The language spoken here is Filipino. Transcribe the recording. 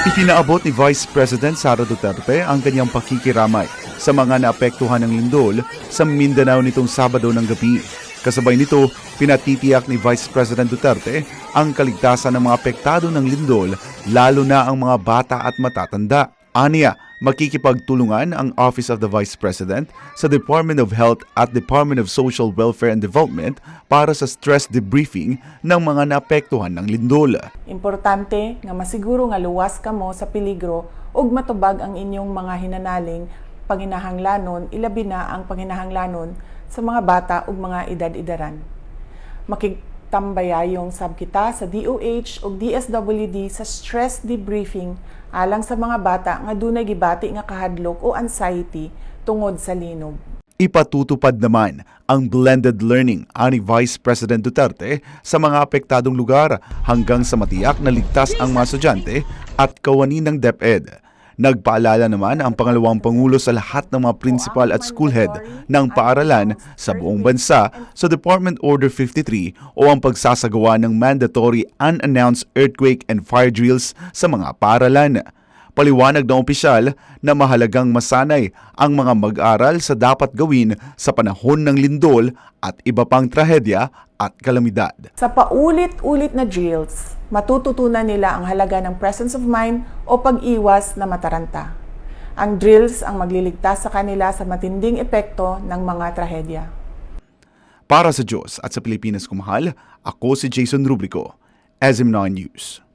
Ipinaabot ni Vice President Sara Duterte ang kanyang pakikiramay sa mga naapektuhan ng lindol sa Mindanao nitong Sabado ng gabi. Kasabay nito, pinatitiyak ni Vice President Duterte ang kaligtasan ng mga apektado ng lindol, lalo na ang mga bata at matatanda. Aniya, makikipagtulungan ang Office of the Vice President sa Department of Health at Department of Social Welfare and Development para sa stress debriefing ng mga naapektuhan ng lindol. Importante nga masiguro nga luwas kamo sa peligro ug matubag ang inyong mga hinanaling panginahanglanon, ilabi na ang panginahanglanon sa mga bata ug mga edad-edaran. Makigtambayayong sab kita sa DOH ug DSWD sa stress debriefing alang sa mga bata nga dunay gibati nga kahadlok o anxiety tungod sa linog. Ipatutupad naman ang blended learning ani Vice President Duterte sa mga apektadong lugar hanggang sa matiyak na ligtas ang mga estudyante at kawani ng DepEd. Nagpaalala naman ang pangalawang Pangulo sa lahat ng mga principal at school head ng paaralan sa buong bansa sa Department Order 53 o ang pagsasagawa ng mandatory unannounced earthquake and fire drills sa mga paaralan. Paliwanag ng opisyal na mahalagang masanay ang mga mag-aral sa dapat gawin sa panahon ng lindol at iba pang trahedya at kalamidad. Sa paulit-ulit na drills, matututunan nila ang halaga ng presence of mind o pag-iwas na mataranta. Ang drills ang magliligtas sa kanila sa matinding epekto ng mga trahedya. Para sa Diyos at sa Pilipinas kumahal, ako si Jason Rubrico, SM9 News.